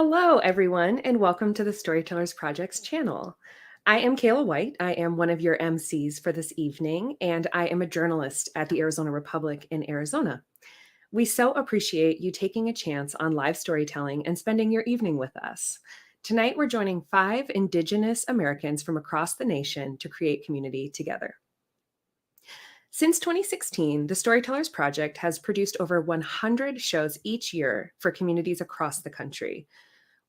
Hello, everyone, and welcome to the Storytellers Project's channel. I am Kayla White. I am one of your MCs for this evening, and I am a journalist at the Arizona Republic in Arizona. We so appreciate you taking a chance on live storytelling and spending your evening with us. Tonight, we're joining 5 Indigenous Americans from across the nation to create community together. Since 2016, the Storytellers Project has produced over 100 shows each year for communities across the country.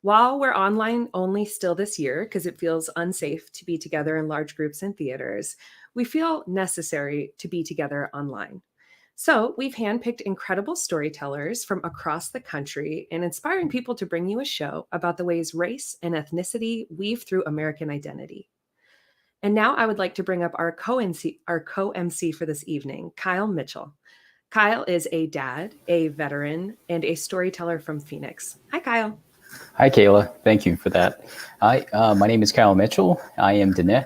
While we're online only still this year because it feels unsafe to be together in large groups in theaters, we feel necessary to be together online. So we've handpicked incredible storytellers from across the country and inspiring people to bring you a show about the ways race and ethnicity weave through American identity. And now I would like to bring up our co-MC for this evening, Kyle Mitchell. Kyle is a dad, a veteran, and a storyteller from Phoenix. Hi, Kyle. Hi, Kayla. Thank you for that. Hi, my name is Kyle Mitchell. I am Dene.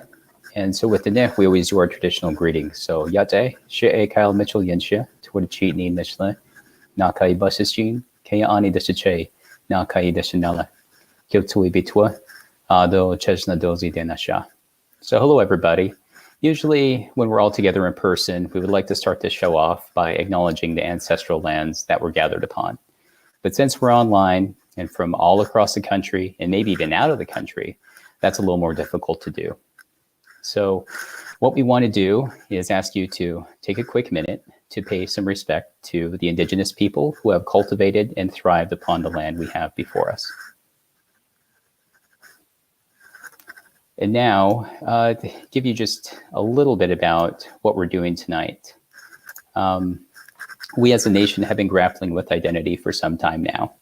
And so with Dene, we always do our traditional greetings. So, Yate, She'e Kyle Mitchell Yenshe, Twitchi Ni Nishle, Nakai Basisjin, Kaya Ani Deshiche, Nakai Deshinala, Kiltui Bitwa, Do Chesna Dozi Denasha. So, hello, everybody. Usually, when we're all together in person, we would like to start this show off by acknowledging the ancestral lands that we're gathered upon. But since we're online and from all across the country, and maybe even out of the country, that's a little more difficult to do. So what we want to do is ask you to take a quick minute to pay some respect to the Indigenous people who have cultivated and thrived upon the land we have before us. And now, to give you just a little bit about what we're doing tonight. We as a nation have been grappling with identity for some time now.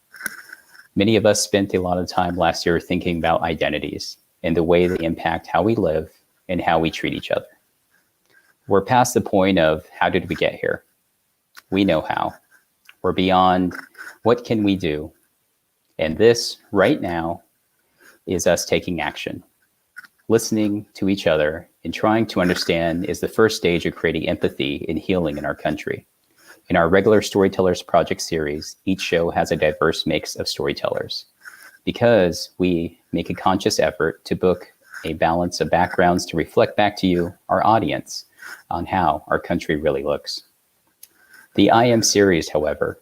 Many of us spent a lot of time last year thinking about identities and the way they impact how we live and how we treat each other. We're past the point of how did we get here? We know how. We're beyond what can we do? And this right now is us taking action. Listening to each other and trying to understand is the first stage of creating empathy and healing in our country. In our regular Storytellers Project series, each show has a diverse mix of storytellers because we make a conscious effort to book a balance of backgrounds to reflect back to you, our audience, on how our country really looks. The I Am series, however,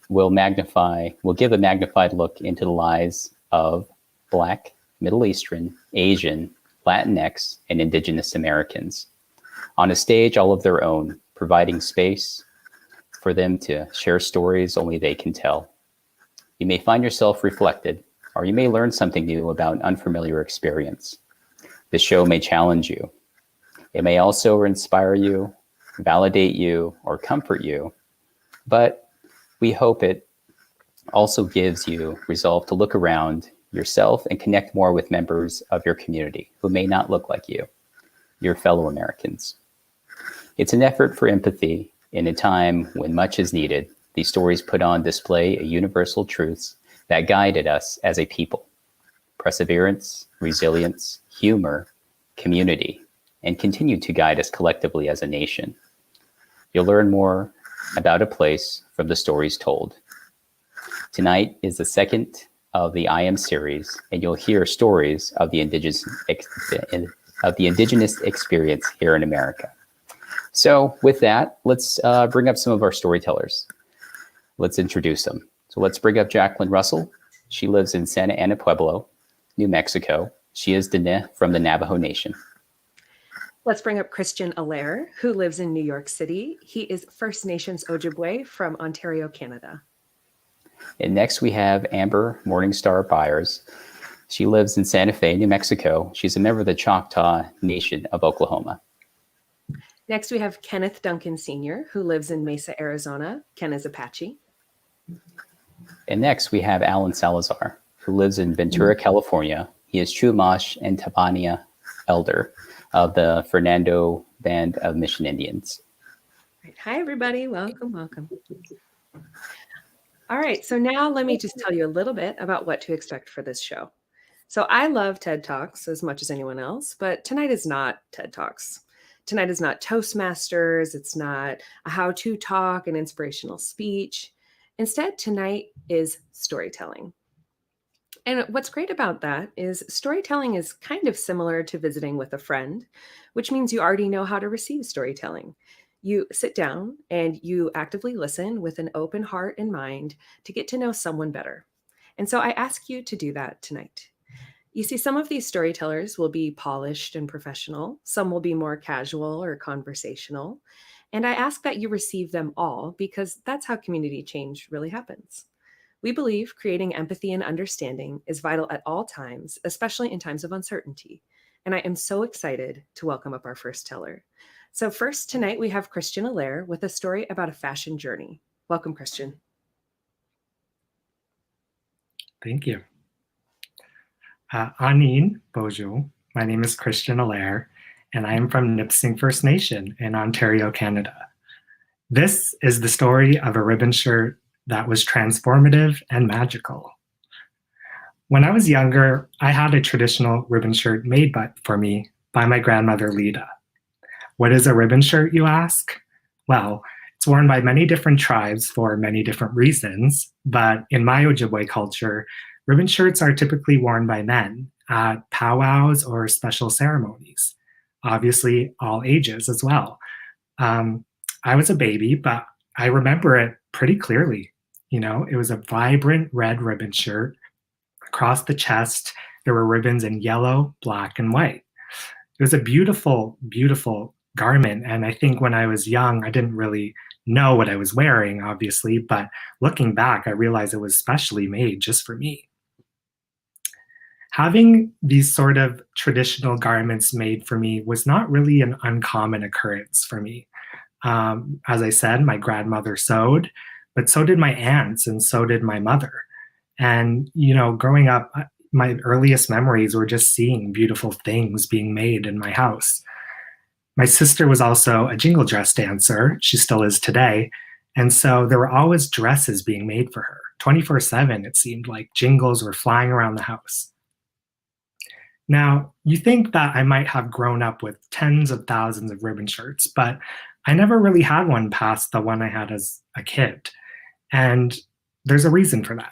will give a magnified look into the lives of Black, Middle Eastern, Asian, Latinx, and Indigenous Americans on a stage all of their own, providing space for them to share stories only they can tell. You may find yourself reflected, or you may learn something new about an unfamiliar experience. The show may challenge you. It may also inspire you, validate you, or comfort you, but we hope it also gives you resolve to look around yourself and connect more with members of your community who may not look like you, your fellow Americans. It's an effort for empathy in a time when much is needed. These stories put on display a universal truths that guided us as a people: perseverance, resilience, humor, community, and continue to guide us collectively as a nation. You'll learn more about a place from the stories told. Tonight is the second of the I Am series, and you'll hear stories of the Indigenous experience here in America. So with that, let's bring up some of our storytellers. Let's introduce them. So let's bring up Jacqueline Russell. She lives in Santa Ana Pueblo, New Mexico. She is Dene from the Navajo Nation. Let's bring up Christian Allaire, who lives in New York City. He is First Nations Ojibwe from Ontario, Canada. And next we have Amber Morningstar Byers. She lives in Santa Fe, New Mexico. She's a member of the Choctaw Nation of Oklahoma. Next, we have Kenneth Duncan Sr., who lives in Mesa, Arizona. Ken is Apache. And next, we have Alan Salazar, who lives in Ventura, California. He is Chumash and Tabania elder of the Fernando Band of Mission Indians. Hi, everybody. Welcome, welcome. All right, so now let me just tell you a little bit about what to expect for this show. So I love TED Talks as much as anyone else, but tonight is not TED Talks. Tonight is not Toastmasters. It's not a how-to talk, an inspirational speech. Instead, tonight is storytelling. And what's great about that is storytelling is kind of similar to visiting with a friend, which means you already know how to receive storytelling. You sit down and you actively listen with an open heart and mind to get to know someone better. And so I ask you to do that tonight. You see, some of these storytellers will be polished and professional, some will be more casual or conversational. And I ask that you receive them all because that's how community change really happens. We believe creating empathy and understanding is vital at all times, especially in times of uncertainty. And I am so excited to welcome up our first teller. So, first tonight, we have Christian Allaire with a story about a fashion journey. Welcome, Christian. Thank you. Anin Bojo. My name is Christian Allaire, and I am from Nipissing First Nation in Ontario, Canada. This is the story of a ribbon shirt that was transformative and magical. When I was younger, I had a traditional ribbon shirt made for me by my grandmother, Lita. What is a ribbon shirt, you ask? Well, it's worn by many different tribes for many different reasons, but in my Ojibwe culture, ribbon shirts are typically worn by men at powwows or special ceremonies, obviously all ages as well. I was a baby, but I remember it pretty clearly. You know, it was a vibrant red ribbon shirt. Across the chest, there were ribbons in yellow, black, and white. It was a beautiful, beautiful garment. And I think when I was young, I didn't really know what I was wearing, obviously, but looking back, I realized it was specially made just for me. Having these sort of traditional garments made for me was not really an uncommon occurrence for me. As I said, my grandmother sewed, but so did my aunts and so did my mother. And, you know, growing up, my earliest memories were just seeing beautiful things being made in my house. My sister was also a jingle dress dancer. She still is today. And so there were always dresses being made for her. 24/7, it seemed like jingles were flying around the house. Now, you think that I might have grown up with tens of thousands of ribbon shirts, but I never really had one past the one I had as a kid. And there's a reason for that.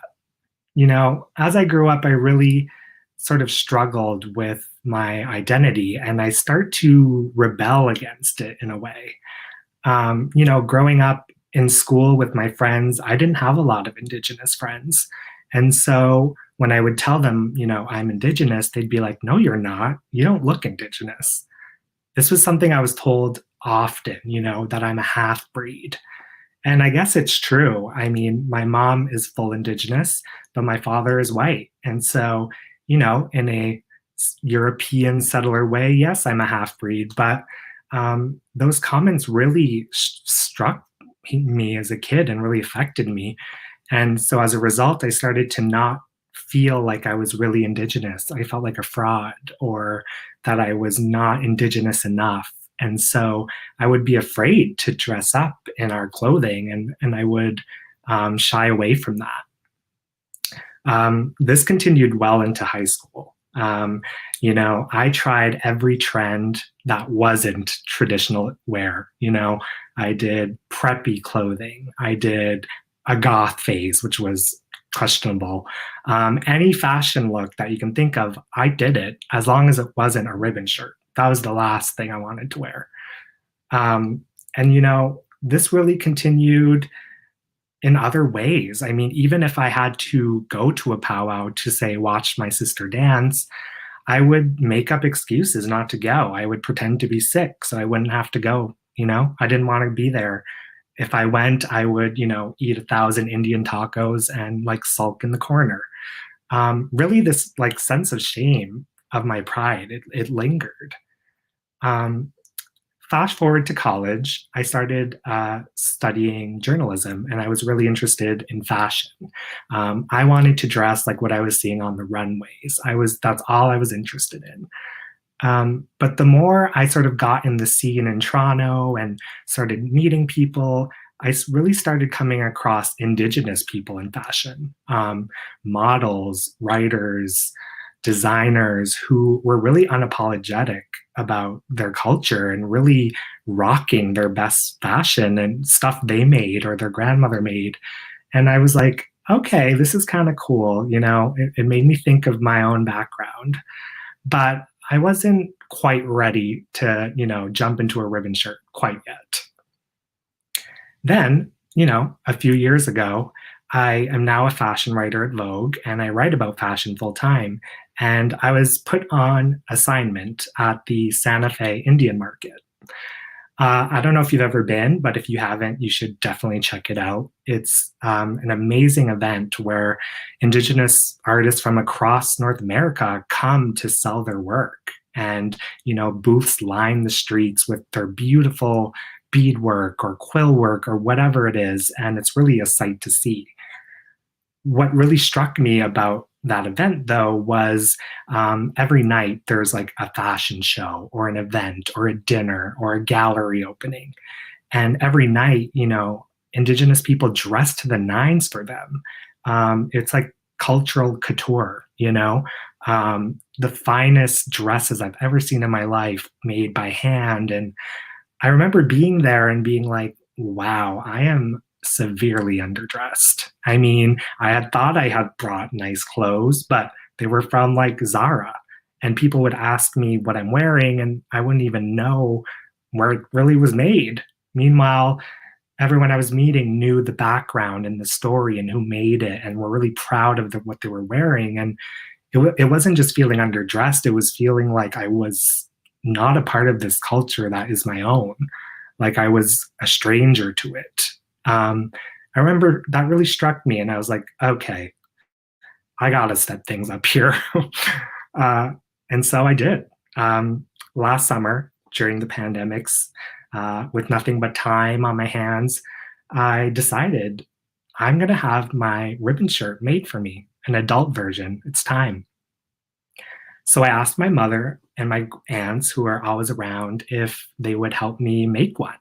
You know, as I grew up, I really sort of struggled with my identity and I start to rebel against it in a way. You know, growing up in school with my friends, I didn't have a lot of Indigenous friends. And so when I would tell them, you know, I'm Indigenous, they'd be like, no, you're not. You don't look Indigenous. This was something I was told often, you know, that I'm a half breed. And I guess it's true. I mean, my mom is full Indigenous, but my father is white. And so, you know, in a European settler way, yes, I'm a half breed. But those comments really struck me as a kid and really affected me. And so as a result, I started to not feel like I was really Indigenous. I felt like a fraud or that I was not Indigenous enough. And so I would be afraid to dress up in our clothing and I would shy away from that. This continued well into high school. You know, I tried every trend that wasn't traditional wear. You know, I did preppy clothing. I did a goth phase, which was questionable. Any fashion look that you can think of, I did it as long as it wasn't a ribbon shirt. That was the last thing I wanted to wear. And, you know, this really continued in other ways. I mean, even if I had to go to a powwow to, say, watch my sister dance, I would make up excuses not to go. I would pretend to be sick so I wouldn't have to go. You know, I didn't want to be there. If I went, I would, you know, eat 1,000 Indian tacos and like sulk in the corner. Really, this like sense of shame of my pride, it lingered. Fast forward to college, I started studying journalism and I was really interested in fashion. I wanted to dress like what I was seeing on the runways. That's all I was interested in. But the more I sort of got in the scene in Toronto and started meeting people, I really started coming across Indigenous people in fashion, models, writers, designers who were really unapologetic about their culture and really rocking their best fashion and stuff they made or their grandmother made. And I was like, okay, this is kind of cool. It made me think of my own background, but I wasn't quite ready to, jump into a ribbon shirt quite yet. Then, a few years ago, I am now a fashion writer at Vogue and I write about fashion full time. And I was put on assignment at the Santa Fe Indian Market. I don't know if you've ever been, but if you haven't, you should definitely check it out. It's an amazing event where Indigenous artists from across North America come to sell their work. And, booths line the streets with their beautiful beadwork or quill work or whatever it is. And it's really a sight to see. What really struck me about that event, though, was every night there's like a fashion show or an event or a dinner or a gallery opening. And every night, Indigenous people dress to the nines for them. It's like cultural couture, the finest dresses I've ever seen in my life made by hand. And I remember being there and being like, wow, I am severely underdressed. I mean, I had thought I had brought nice clothes, but they were from like Zara. And people would ask me what I'm wearing, and I wouldn't even know where it really was made. Meanwhile, everyone I was meeting knew the background and the story and who made it, and were really proud of what they were wearing. And it wasn't just feeling underdressed, it was feeling like I was not a part of this culture that is my own. Like I was a stranger to it. I remember that really struck me, and I was like, okay, I gotta step things up here. And so I did. Last summer, during the pandemics, with nothing but time on my hands, I decided I'm gonna have my ribbon shirt made for me, an adult version. It's time. So I asked my mother and my aunts, who are always around, if they would help me make one.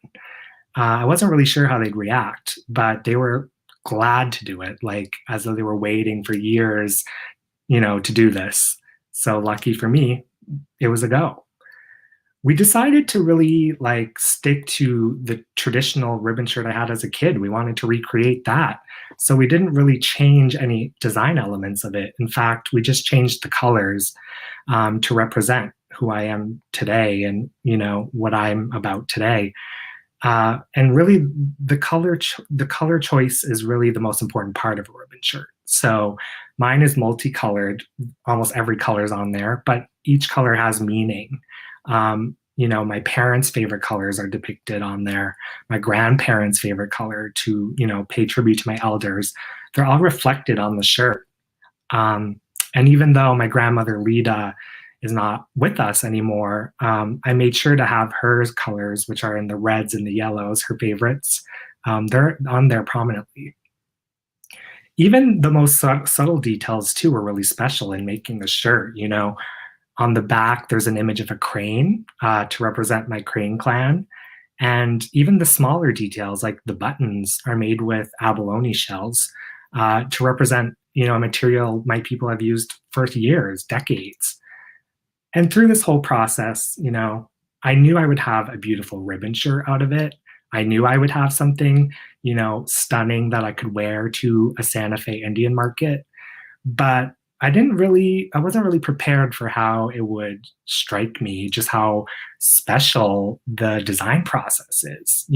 I wasn't really sure how they'd react, but they were glad to do it, like as though they were waiting for years, to do this. So lucky for me, it was a go. We decided to really like stick to the traditional ribbon shirt I had as a kid. We wanted to recreate that. So we didn't really change any design elements of it. In fact, we just changed the colors to represent who I am today and, what I'm about today. And really, the color choice is really the most important part of a ribbon shirt. So mine is multicolored. Almost every color is on there, but each color has meaning. My parents' favorite colors are depicted on there. My grandparents' favorite color to, pay tribute to my elders. They're all reflected on the shirt. And even though my grandmother Lida is not with us anymore, I made sure to have her colors, which are in the reds and the yellows, her favorites. They're on there prominently. Even the most subtle details too were really special in making the shirt. On the back, there's an image of a crane to represent my Crane clan. And even the smaller details, like the buttons, are made with abalone shells to represent, a material my people have used for years, decades. And through this whole process, I knew I would have a beautiful ribbon shirt out of it. I knew I would have something, stunning that I could wear to a Santa Fe Indian market. But I wasn't really prepared for how it would strike me, just how special the design process is.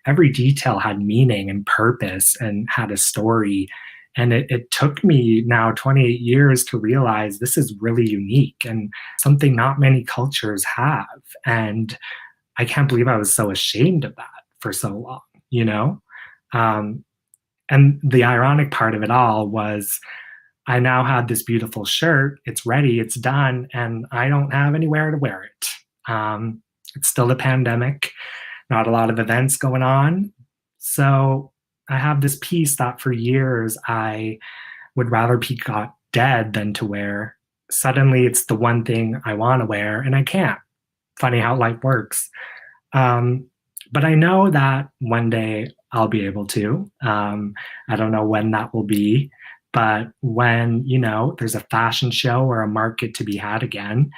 Every detail had meaning and purpose and had a story. And it took me now 28 years to realize this is really unique and something not many cultures have. And I can't believe I was so ashamed of that for so long, And the ironic part of it all was I now had this beautiful shirt. It's ready, it's done, and I don't have anywhere to wear it. It's still a pandemic, not a lot of events going on. So I have this piece that for years I would rather be got dead than to wear. Suddenly it's the one thing I want to wear and I can't. Funny how life works. But I know that one day I'll be able to. I don't know when that will be, but when, there's a fashion show or a market to be had again,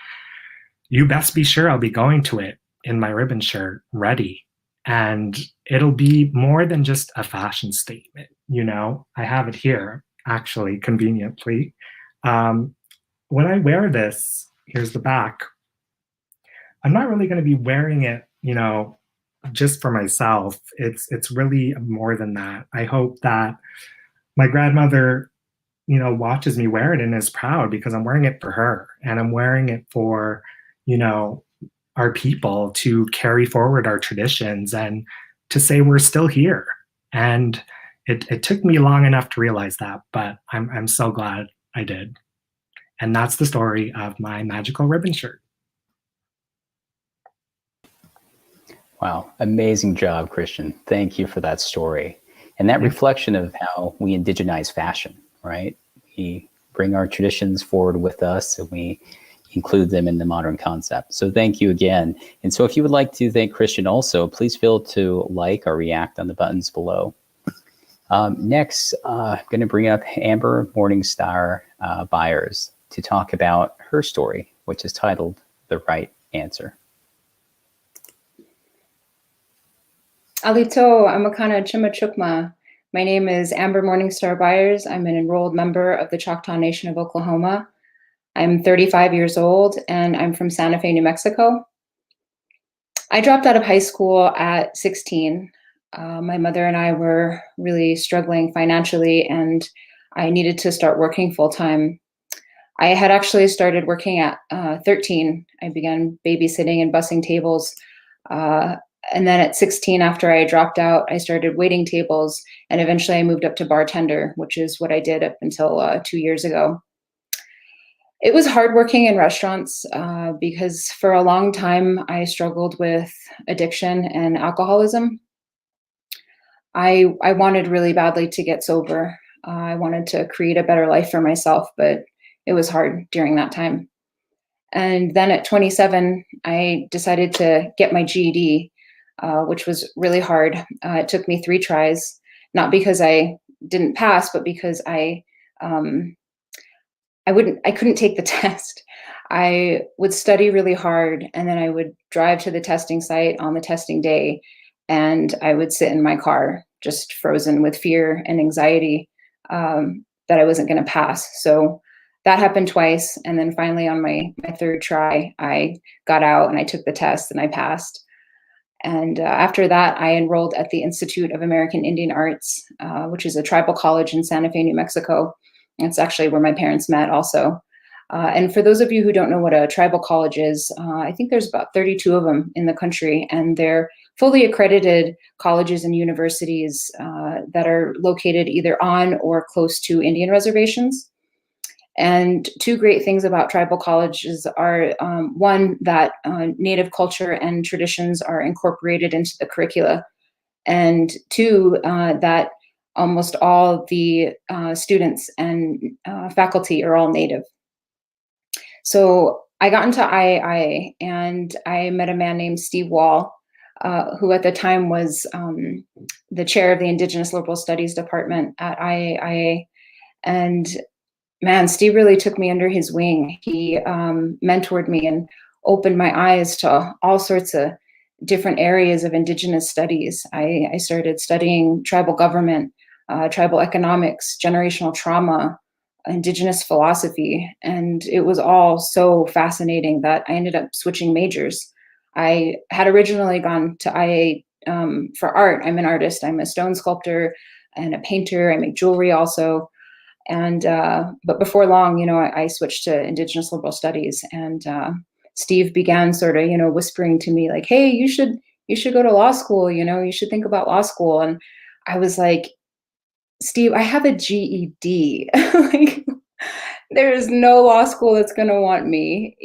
you best be sure I'll be going to it in my ribbon shirt, ready. And it'll be more than just a fashion statement. I have it here, actually, conveniently. Um, when I wear this, here's the back. I'm not really going to be wearing it, just for myself. It's really more than that. I hope that my grandmother, watches me wear it and is proud because I'm wearing it for her and I'm wearing it for, you know, our people to carry forward our traditions and to say we're still here. And it took me long enough to realize that, but I'm so glad I did. And that's the story of my magical ribbon shirt. Wow, amazing job, Christian. Thank you for that story. And that reflection of how we indigenize fashion, right? We bring our traditions forward with us and we include them in the modern concept. So thank you again. And so if you would like to thank Christian also, please feel to like or react on the buttons below. Next, I'm going to bring up Amber Morningstar Byers to talk about her story, which is titled The Right Answer. Alito Amakana Chimachukma. My name is Amber Morningstar Byers. I'm an enrolled member of the Choctaw Nation of Oklahoma. I'm 35 years old and I'm from Santa Fe, New Mexico. I dropped out of high school at 16. My mother and I were really struggling financially and I needed to start working full time. I had actually started working at 13. I began babysitting and bussing tables. And then at 16, after I dropped out, I started waiting tables, and eventually I moved up to bartender, which is what I did up until 2 years ago. It was hard working in restaurants because for a long time I struggled with addiction and alcoholism. I wanted really badly to get sober. I wanted to create a better life for myself, but it was hard during that time. And then at 27, I decided to get my GED. Which was really hard. It took me 3 tries, not because I didn't pass, but because I couldn't take the test. I would study really hard, and then I would drive to the testing site on the testing day, and I would sit in my car, just frozen with fear and anxiety that I wasn't going to pass. So that happened twice, and then finally on my 3rd try, I got out and I took the test and I passed. And after that, I enrolled at the Institute of American Indian Arts, which is a tribal college in Santa Fe, New Mexico. It's actually where my parents met also. And for those of you who don't know what a tribal college is, I think there's about 32 of them in the country, and they're fully accredited colleges and universities that are located either on or close to Indian reservations. And 2 great things about tribal colleges are, one, that Native culture and traditions are incorporated into the curricula, and 2, that almost all the students and faculty are all Native. So I got into IAIA and I met a man named Steve Wall, who at the time was the chair of the Indigenous Liberal Studies Department at IAIA. And man, Steve really took me under his wing. He mentored me and opened my eyes to all sorts of different areas of Indigenous studies. I started studying tribal government, tribal economics, generational trauma, Indigenous philosophy, and it was all so fascinating that I ended up switching majors. I had originally gone to IA for art. I'm an artist. I'm a stone sculptor and a painter. I make jewelry also. And but before long, I switched to Indigenous liberal studies, and Steve began sort of, whispering to me like, "Hey, you should go to law school. You should think about law school." And I was like, "Steve, I have a GED. Like, there is no law school that's going to want me.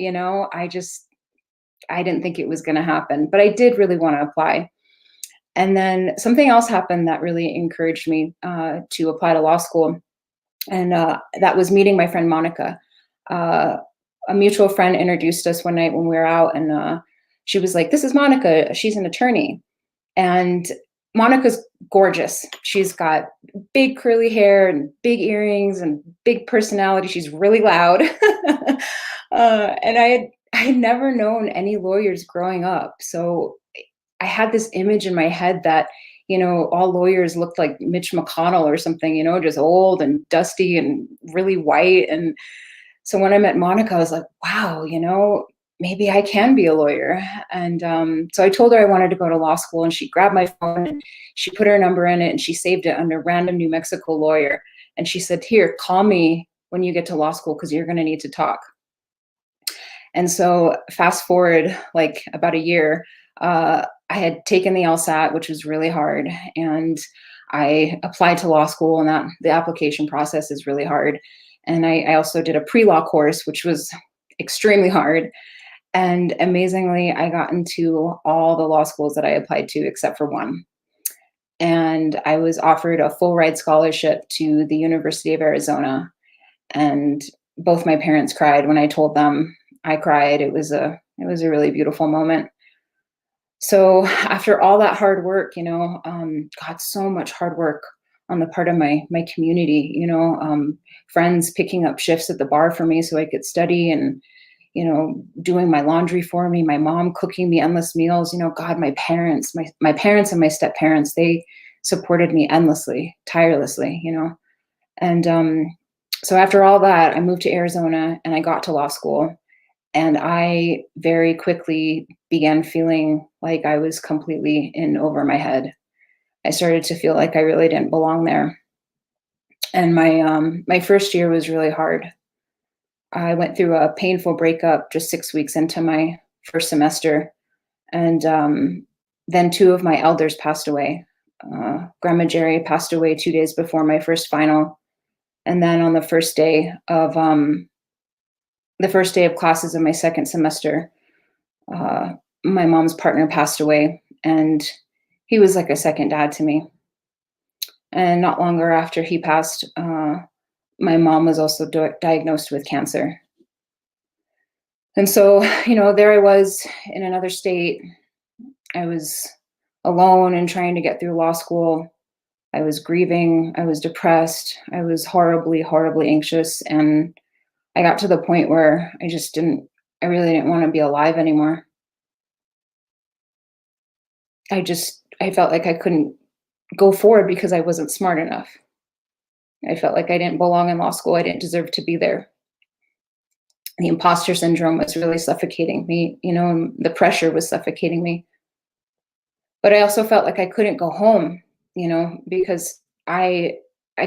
I didn't think it was going to happen, but I did really want to apply." And then something else happened that really encouraged me to apply to law school. And that was meeting my friend Monica. A mutual friend introduced us one night when we were out, and she was like, "This is Monica. She's an attorney." And Monica's gorgeous. She's got big curly hair and big earrings and big personality. She's really loud. And I had never known any lawyers growing up. So I had this image in my head that all lawyers looked like Mitch McConnell or something, just old and dusty and really white. And so when I met Monica, I was like, wow, maybe I can be a lawyer. And so I told her I wanted to go to law school, and she grabbed my phone and she put her number in it and she saved it under random New Mexico lawyer. And she said, here, call me when you get to law school, because you're going to need to talk. And so fast forward like about a year, I had taken the LSAT, which was really hard. And I applied to law school, and the application process is really hard. And I also did a pre-law course, which was extremely hard. And amazingly, I got into all the law schools that I applied to except for one. And I was offered a full ride scholarship to the University of Arizona. And both my parents cried when I told them. I cried. It was a really beautiful moment. So after all that hard work, God, so much hard work on the part of my community, friends picking up shifts at the bar for me so I could study, and doing my laundry for me, my mom cooking me endless meals. God, my parents and my step parents, they supported me endlessly, tirelessly, And so after all that, I moved to Arizona and I got to law school, and I very quickly began feeling like I was completely in over my head. I started to feel like I really didn't belong there. And my first year was really hard. I went through a painful breakup just 6 weeks into my first semester. And then two of my elders passed away. Grandma Jerry passed away 2 days before my first final. And then on the first day of classes of my second semester, my mom's partner passed away, and he was like a second dad to me. And not longer after he passed, my mom was also diagnosed with cancer. And so, there I was in another state. I was alone and trying to get through law school. I was grieving. I was depressed. I was horribly, horribly anxious. And I got to the point where I really didn't want to be alive anymore. I felt like I couldn't go forward because I wasn't smart enough. I felt like I didn't belong in law school. I didn't deserve to be there. The imposter syndrome was really suffocating me, and the pressure was suffocating me. But I also felt like I couldn't go home, because I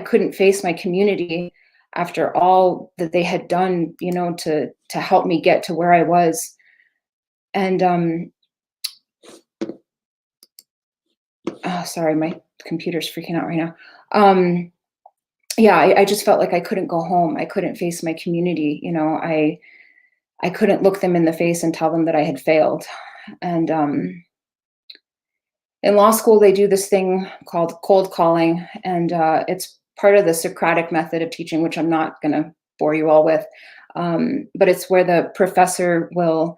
couldn't face my community after all that they had done, to help me get to where I was. And sorry, my computer's freaking out right now. Yeah, I just felt like I couldn't go home. I couldn't face my community. I couldn't look them in the face and tell them that I had failed. And in law school, they do this thing called cold calling, and it's part of the Socratic method of teaching, which I'm not going to bore you all with. But it's where the professor will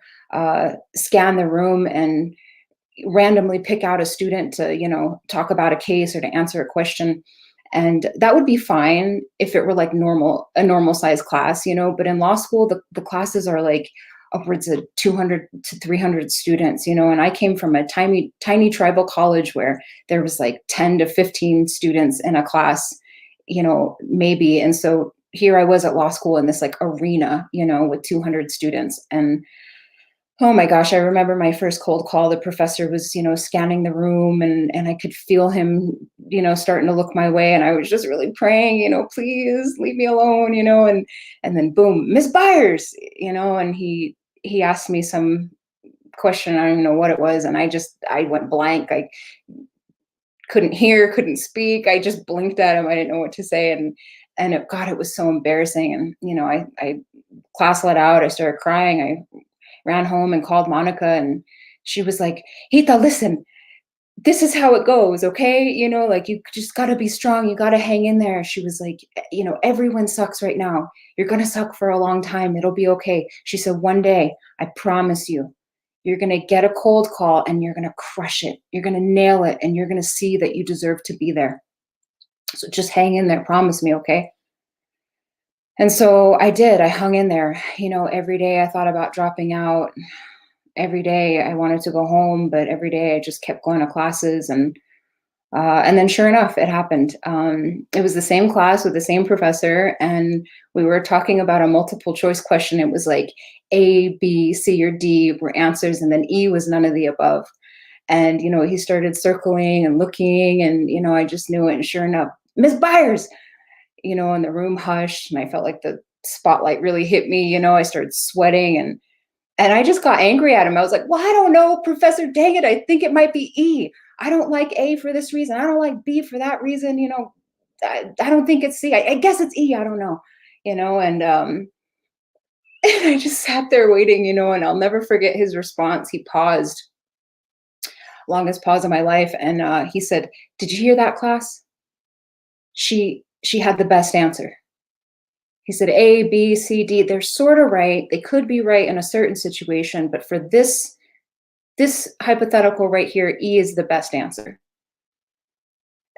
scan the room and randomly pick out a student to, talk about a case or to answer a question. And that would be fine if it were like a normal size class, but in law school, the classes are like upwards of 200 to 300 students, and I came from a tiny tribal college where there was like 10 to 15 students in a class, maybe. And so here I was at law school in this like arena, with 200 students. And oh my gosh, I remember my first cold call. The professor was, scanning the room, and I could feel him, starting to look my way. And I was just really praying, please leave me alone, and then boom, Miss Byers, and he asked me some question. I don't even know what it was. And I went blank. I couldn't hear, couldn't speak. I just blinked at him. I didn't know what to say. And God, it was so embarrassing. And, I class let out. I started crying. I ran home and called Monica, and she was like, Hita, listen, this is how it goes. Okay. Like you just got to be strong. You got to hang in there. She was like, everyone sucks right now. You're going to suck for a long time. It'll be okay. She said, one day, I promise you, you're going to get a cold call and you're going to crush it. You're going to nail it. And you're going to see that you deserve to be there. So just hang in there. Promise me. Okay. And so I did. I hung in there. Every day I thought about dropping out. Every day I wanted to go home, but every day I just kept going to classes. And And then sure enough, it happened. It was the same class with the same professor, and we were talking about a multiple choice question. It was like A, B, C, or D were answers, and then E was none of the above. And, he started circling and looking, and, I just knew it. And sure enough, Miss Byers, and the room hushed, and I felt like the spotlight really hit me. I started sweating, and I just got angry at him. I was like, well, I don't know, Professor, dang it. I think it might be E. I don't like A for this reason. I don't like B for that reason. I don't think it's C. I guess it's E. I don't know, and and I just sat there waiting, and I'll never forget his response. He paused, longest pause of my life. And he said, did you hear that, class? She had the best answer. He said, A, B, C, D, they're sort of right. They could be right in a certain situation, but for this hypothetical right here, E is the best answer.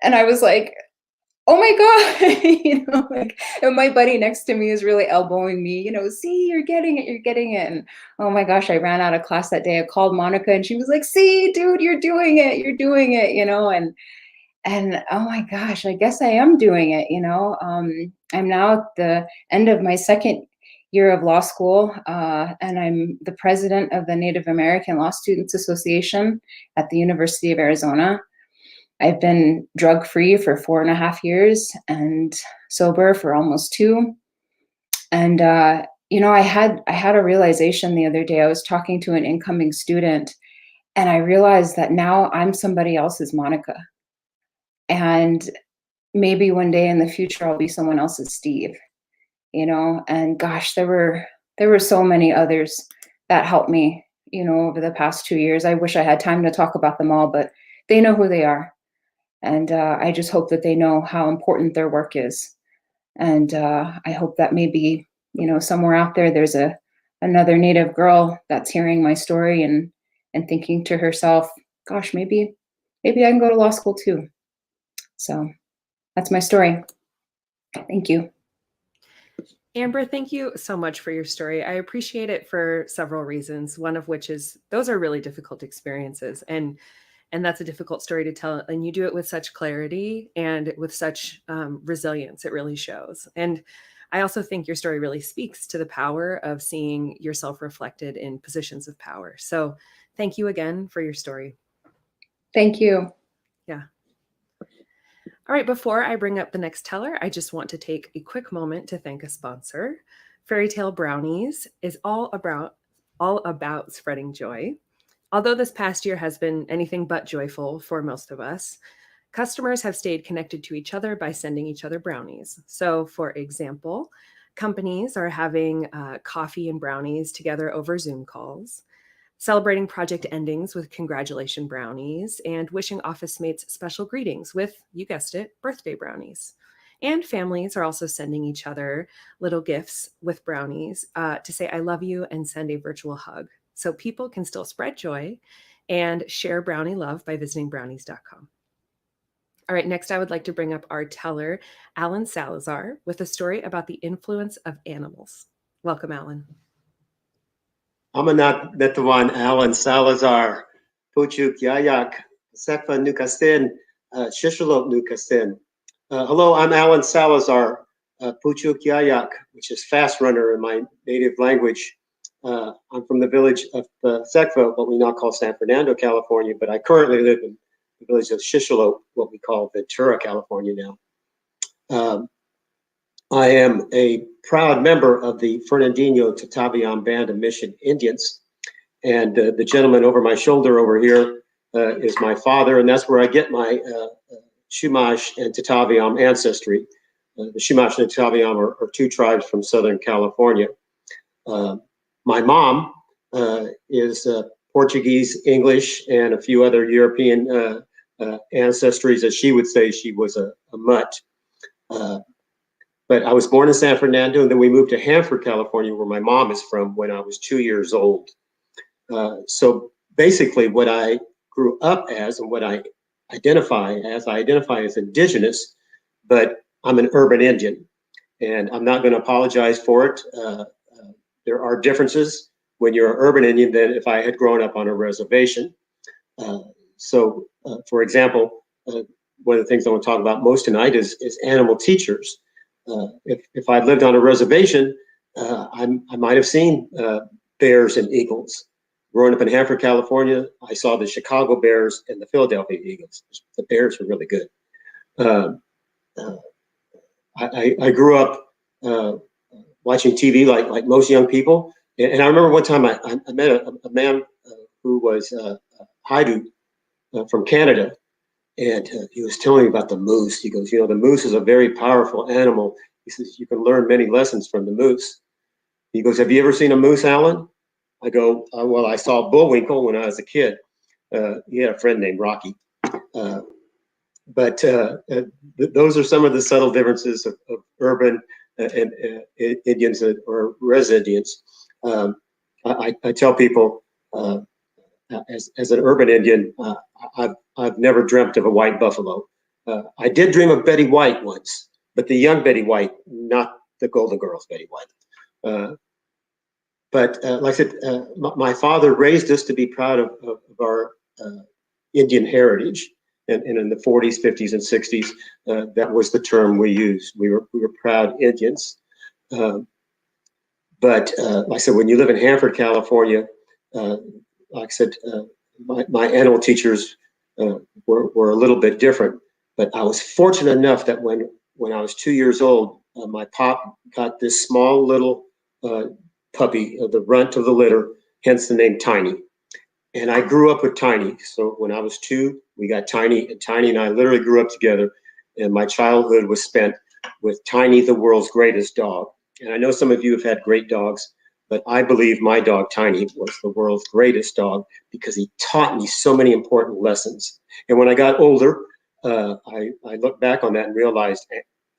And I was like, oh my God, and my buddy next to me is really elbowing me, see, you're getting it, you're getting it. And oh my gosh, I ran out of class that day. I called Monica and she was like, see, dude, you're doing it, and oh my gosh, I guess I am doing it. I'm now at the end of my second year of law school, and I'm the president of the Native American Law Students Association at the University of Arizona. I've been drug-free for 4.5 years and sober for almost 2. And I had a realization the other day. I was talking to an incoming student, and I realized that now I'm somebody else's Monica. And maybe one day in the future I'll be someone else's Steve, and gosh, there were so many others that helped me, over the past 2 years. I wish I had time to talk about them all, but they know who they are. And I just hope that they know how important their work is. And I hope that maybe, somewhere out there's another Native girl that's hearing my story and thinking to herself, gosh, maybe I can go to law school too. So that's my story. Thank you. Amber, thank you so much for your story. I appreciate it for several reasons, one of which is those are really difficult experiences. And that's a difficult story to tell. And you do it with such clarity and with such resilience. It really shows. And I also think your story really speaks to the power of seeing yourself reflected in positions of power. So thank you again for your story. Thank you. Yeah. All right, before I bring up the next teller, I just want to take a quick moment to thank a sponsor. Fairy Tale Brownies is all about spreading joy. Although this past year has been anything but joyful for most of us, customers have stayed connected to each other by sending each other brownies. So, for example, companies are having coffee and brownies together over Zoom calls, celebrating project endings with congratulation brownies, and wishing office mates special greetings with, you guessed it, birthday brownies. And families are also sending each other little gifts with brownies to say, I love you, and send a virtual hug. So people can still spread joy and share brownie love by visiting brownies.com. All right, next I would like to bring up our teller, Alan Salazar, with a story about the influence of animals. Welcome, Alan. Amanat Betawan Alan Salazar, Puchuk Yayak, Sekfa Nukastin, Shishalot Nukastin. Hello, I'm Alan Salazar, Puchuk Yayak, which is fast runner in my native language. I'm from the village of Sekfa, what we now call San Fernando, California, but I currently live in the village of Shishalot, what we call Ventura, California now. I am a proud member of the Fernandino Tataviam Band of Mission Indians. And the gentleman over my shoulder over here is my father, and that's where I get my Chumash and Tataviam ancestry. The Chumash and Tataviam are 2 tribes from Southern California. My mom is Portuguese, English, and a few other European ancestries. As she would say, she was a mutt. But I was born in San Fernando, and then we moved to Hanford, California, where my mom is from, when I was 2 years old. So basically what I grew up as and what I identify as Indigenous, but I'm an urban Indian, and I'm not going to apologize for it. There are differences when you're an urban Indian than if I had grown up on a reservation. For example, one of the things I want to talk about most tonight is animal teachers. If I'd lived on a reservation, I might have seen bears and eagles. Growing up in Hanford, California, I saw the Chicago Bears and the Philadelphia Eagles. The Bears were really good. I grew up watching TV like most young people. And I remember one time I met a man who was Haidu from Canada. And he was telling me about the moose. He goes, the moose is a very powerful animal. He says, you can learn many lessons from the moose. He goes, have you ever seen a moose, Alan? I go, well, I saw Bullwinkle when I was a kid. He had a friend named Rocky. But those are some of the subtle differences of urban and Indians or res Indians. I tell people, as an urban Indian, I've never dreamt of a white buffalo. I did dream of Betty White once, but the young Betty White, not the Golden Girls Betty White. But like I said, my father raised us to be proud of our Indian heritage. And in the 40s, 50s, and 60s, that was the term we used. We were proud Indians. But like I said, when you live in Hanford, California, like I said, my animal teachers were a little bit different. But I was fortunate enough that when I was 2 years old, my pop got this small little puppy, the runt of the litter, hence the name Tiny. And I grew up with Tiny. So when I was 2, we got Tiny, and Tiny and I literally grew up together. And my childhood was spent with Tiny, the world's greatest dog. And I know some of you have had great dogs, but I believe my dog Tiny was the world's greatest dog because he taught me so many important lessons. And when I got older, I look back on that and realized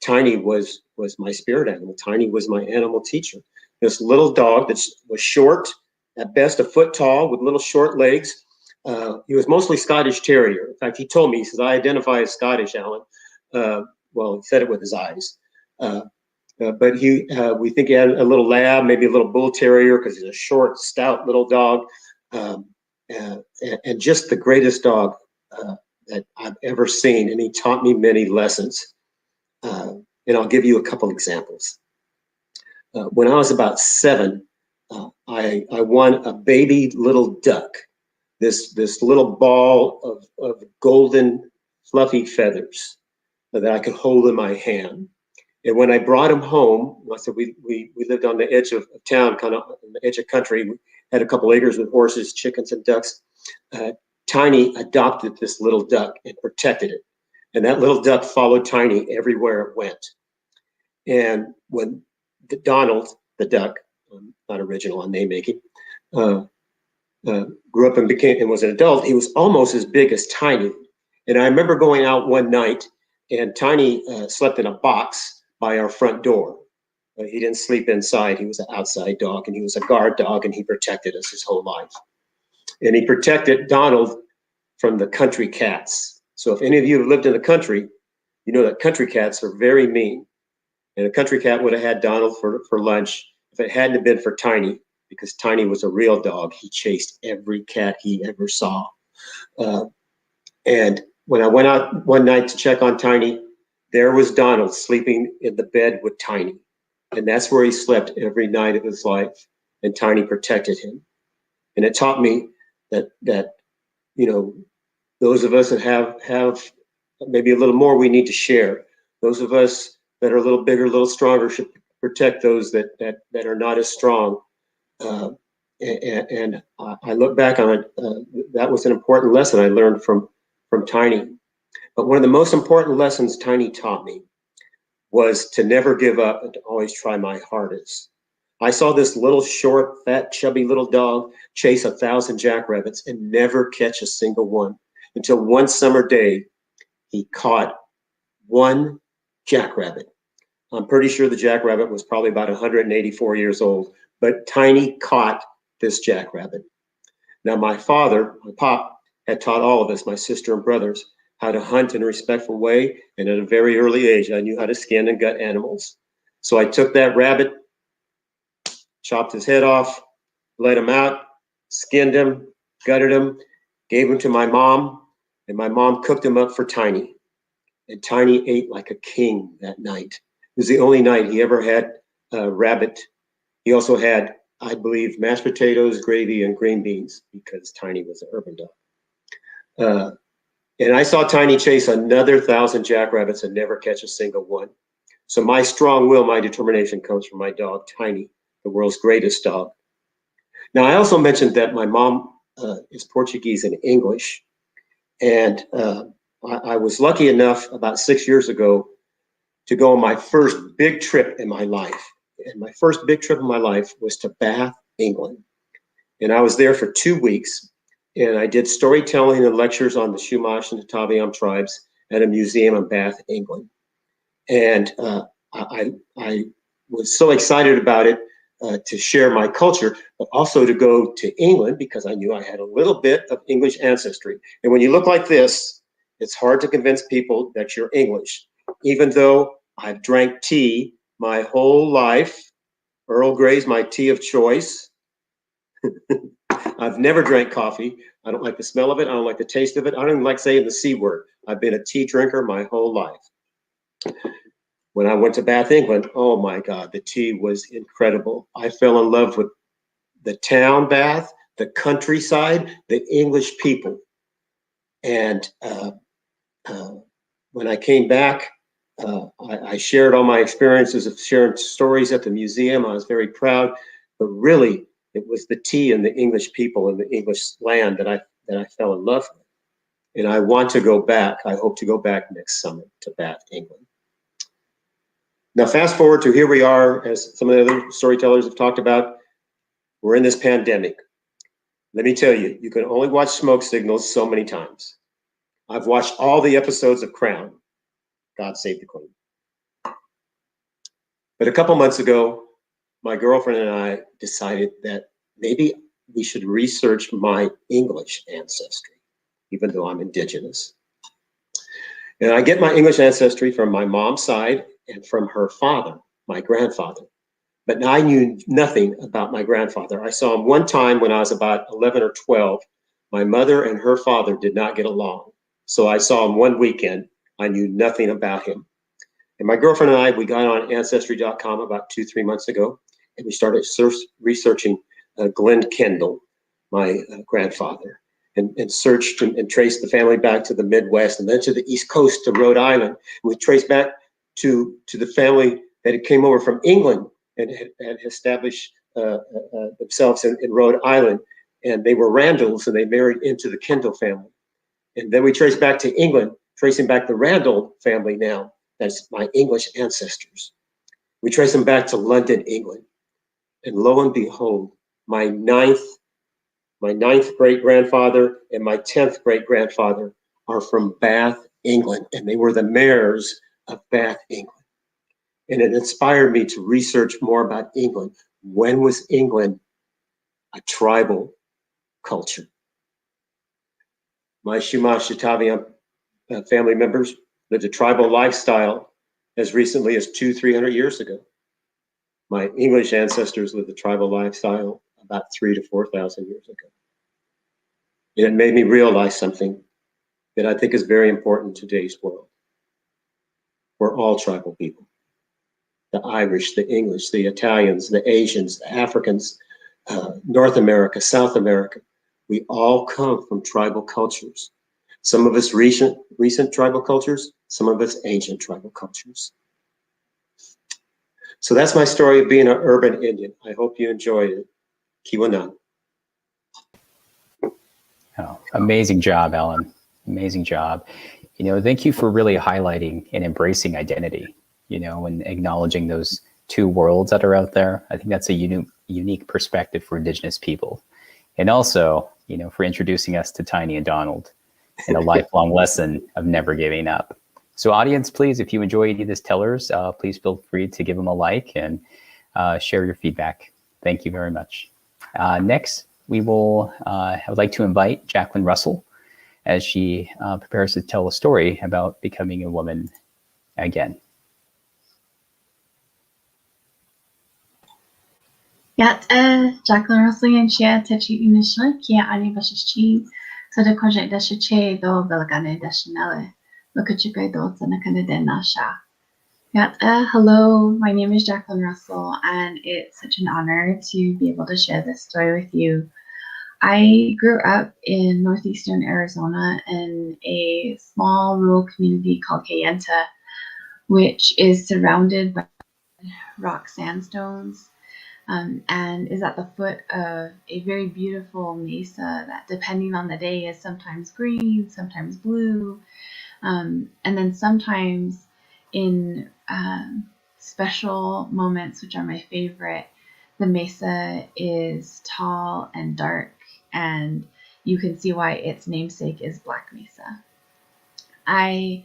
Tiny was my spirit animal. Tiny was my animal teacher. This little dog that was short, at best a foot tall, with little short legs. He was mostly Scottish Terrier. In fact, he told me, he says, I identify as Scottish, Alan. Well, he said it with his eyes. But we think he had a little lab, maybe a little bull terrier, because he's a short, stout little dog. And just the greatest dog that I've ever seen. And he taught me many lessons. And I'll give you a couple examples. When I was about 7, I won a baby little duck, this little ball of golden fluffy feathers that I could hold in my hand. And when I brought him home, I said we lived on the edge of town, kind of on the edge of country. We had a couple acres with horses, chickens, and ducks. Tiny adopted this little duck and protected it. And that little duck followed Tiny everywhere it went. And when Donald, the duck, not original on name making, grew up and was an adult, he was almost as big as Tiny. And I remember going out one night, and Tiny slept in a box by our front door. He didn't sleep inside. He was an outside dog, and he was a guard dog, and he protected us his whole life. And he protected Donald from the country cats. So if any of you have lived in the country, you know that country cats are very mean. And a country cat would have had Donald for lunch if it hadn't have been for Tiny, because Tiny was a real dog. He chased every cat he ever saw. And when I went out one night to check on Tiny, there was Donald sleeping in the bed with Tiny. And that's where he slept every night of his life. And Tiny protected him. And it taught me that those of us that have maybe a little more we need to share. Those of us that are a little bigger, a little stronger should protect those that are not as strong. And I look back on it, that was an important lesson I learned from Tiny. But one of the most important lessons Tiny taught me was to never give up and to always try my hardest. I saw this little short, fat, chubby little dog chase 1,000 jackrabbits and never catch a single one until one summer day he caught one jackrabbit. I'm pretty sure the jackrabbit was probably about 184 years old, but Tiny caught this jackrabbit. Now my pop, had taught all of us, my sister and brothers, how to hunt in a respectful way, and at a very early age, I knew how to skin and gut animals. So I took that rabbit, chopped his head off, let him out, skinned him, gutted him, gave him to my mom, and my mom cooked him up for Tiny. and Tiny ate like a king that night. It was the only night he ever had rabbit. He also had, I believe, mashed potatoes, gravy, and green beans because Tiny was an urban dog. And I saw Tiny chase another 1,000 jackrabbits and never catch a single one. So my strong will, my determination comes from my dog, Tiny, the world's greatest dog. Now, I also mentioned that my mom is Portuguese and English. And I was lucky enough about 6 years ago to go on my first big trip in my life. And my first big trip in my life was to Bath, England. And I was there for 2 weeks. And I did storytelling and lectures on the Chumash and Taviam tribes at a museum in Bath, England. And I was so excited about it to share my culture, but also to go to England because I knew I had a little bit of English ancestry. And when you look like this, it's hard to convince people that you're English, even though I've drank tea my whole life. Earl Grey's my tea of choice. I've never drank coffee. I don't like the smell of it. I don't like the taste of it. I don't even like saying the C word. I've been a tea drinker my whole life. When I went to Bath, England, oh my God, the tea was incredible. I fell in love with the town Bath, the countryside, the English people. And when I came back, I shared all my experiences of sharing stories at the museum. I was very proud, but really it was the tea and the English people and the English land that I fell in love with. And I want to go back. I hope to go back next summer to Bath, England. Now, fast forward to here we are, as some of the other storytellers have talked about, we're in this pandemic. Let me tell you, you can only watch smoke signals so many times. I've watched all the episodes of Crown. God save the Queen. But a couple months ago, my girlfriend and I decided that maybe we should research my English ancestry, even though I'm Indigenous. And I get my English ancestry from my mom's side and from her father, my grandfather. But I knew nothing about my grandfather. I saw him one time when I was about 11 or 12. My mother and her father did not get along. So I saw him one weekend. I knew nothing about him. And my girlfriend and I, we got on Ancestry.com about 2-3 months ago, and we started researching Glenn Kendall, my grandfather, and searched and traced the family back to the Midwest and then to the East Coast to Rhode Island. And we traced back to the family that had came over from England and had established themselves in Rhode Island. And they were Randalls, and they married into the Kendall family. And then we traced back to England, tracing back the Randall family now. That's my English ancestors. We trace them back to London, England. And lo and behold, my ninth great-grandfather and my 10th great-grandfather are from Bath, England. And they were the mayors of Bath, England. And it inspired me to research more about England. When was England a tribal culture? My Chumash Taviam family members lived a tribal lifestyle as recently as 200-300 years ago. My English ancestors lived a tribal lifestyle about 3,000 to 4,000 years ago. And it made me realize something that I think is very important in today's world. We're all tribal people. The Irish, the English, the Italians, the Asians, the Africans, North America, South America. We all come from tribal cultures. Some of us recent tribal cultures, some of us ancient tribal cultures. So that's my story of being an urban Indian. I hope you enjoyed it. Kiwanan. Oh, amazing job, Ellen. Amazing job. Thank you for really highlighting and embracing identity, and acknowledging those two worlds that are out there. I think that's a unique perspective for Indigenous people. And also, for introducing us to Tiny and Donald and a lifelong lesson of never giving up. So audience, please, if you enjoy any of these tellers, please feel free to give them a like and share your feedback. Thank you very much. Next, I would like to invite Jacqueline Russell as she prepares to tell a story about becoming a woman again. Jacqueline Russell and Chia Techi Initially, Kia Ali Vashichi, so the project Dashiche, though Belgane Dashinale, Hello, my name is Jacqueline Russell, and it's such an honor to be able to share this story with you. I grew up in northeastern Arizona in a small rural community called Kayenta, which is surrounded by rock sandstones and is at the foot of a very beautiful mesa that, depending on the day, is sometimes green, sometimes blue, and then sometimes in special moments, which are my favorite, the mesa is tall and dark, and you can see why its namesake is Black Mesa. I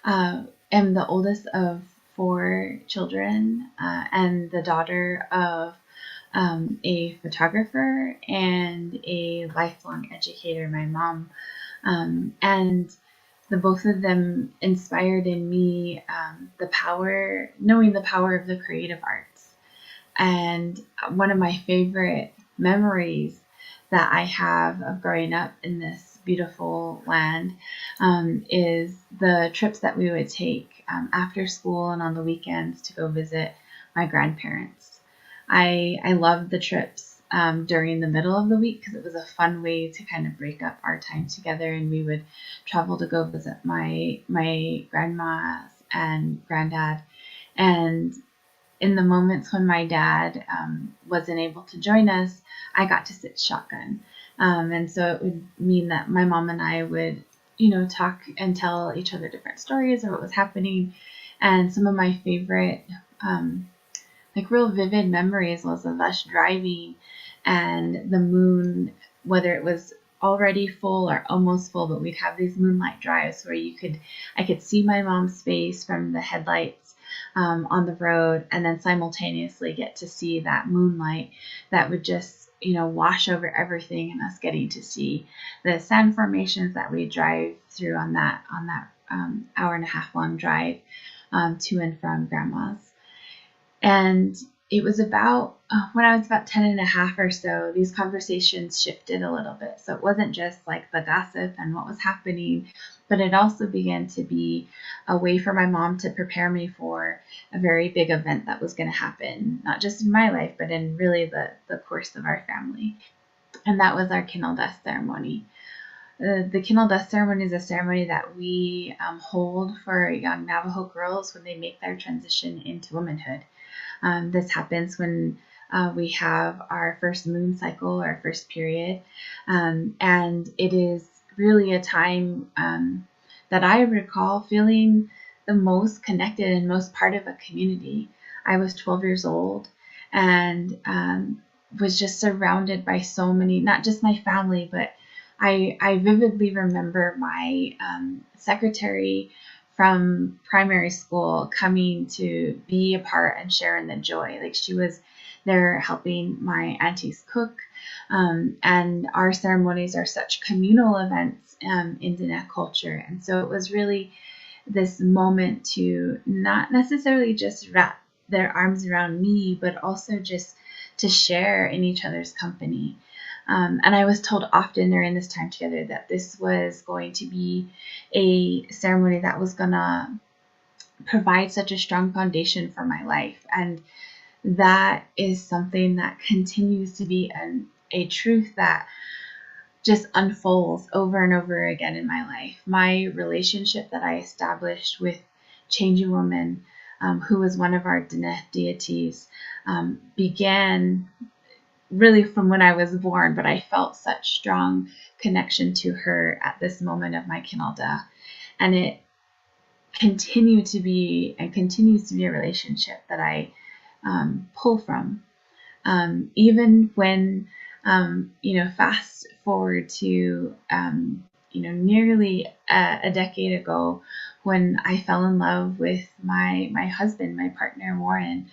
am the oldest of 4 children and the daughter of a photographer and a lifelong educator, my mom. And the both of them inspired in me knowing the power of the creative arts. And one of my favorite memories that I have of growing up in this beautiful land is the trips that we would take after school and on the weekends to go visit my grandparents. I loved the trips during the middle of the week because it was a fun way to kind of break up our time together, and we would travel to go visit my grandmas and granddad. And in the moments when my dad wasn't able to join us, I got to sit shotgun. And so it would mean that my mom and I would, talk and tell each other different stories of what was happening. And some of my favorite, real vivid memories was of us driving and the moon, whether it was already full or almost full, but we'd have these moonlight drives where I could see my mom's face from the headlights on the road, and then simultaneously get to see that moonlight that would just wash over everything, and us getting to see the sand formations that we drive through on that hour and a half long drive to and from grandma's. And it was about when I was about 10 and a half or so, these conversations shifted a little bit. So it wasn't just like the gossip and what was happening, but it also began to be a way for my mom to prepare me for a very big event that was going to happen, not just in my life, but in really the course of our family. And that was our Kindle Dust ceremony. The Kindle Dust ceremony is a ceremony that we hold for young Navajo girls when they make their transition into womanhood. This happens when we have our first moon cycle, our first period, and it is really a time that I recall feeling the most connected and most part of a community. I was 12 years old and was just surrounded by so many, not just my family, but I vividly remember my secretary from primary school coming to be a part and share in the joy. Like, she was there helping my aunties cook. And our ceremonies are such communal events in Diné culture. And so it was really this moment to not necessarily just wrap their arms around me, but also just to share in each other's company. And I was told often during this time together that this was going to be a ceremony that was going to provide such a strong foundation for my life. And that is something that continues to be a truth that just unfolds over and over again in my life. My relationship that I established with Changing Woman, who was one of our Diné deities, began really from when I was born, but I felt such strong connection to her at this moment of my Kinalda. And it continued to be and continues to be a relationship that I pull from. Even when, fast forward to, nearly a decade ago, when I fell in love with my husband, my partner, Warren,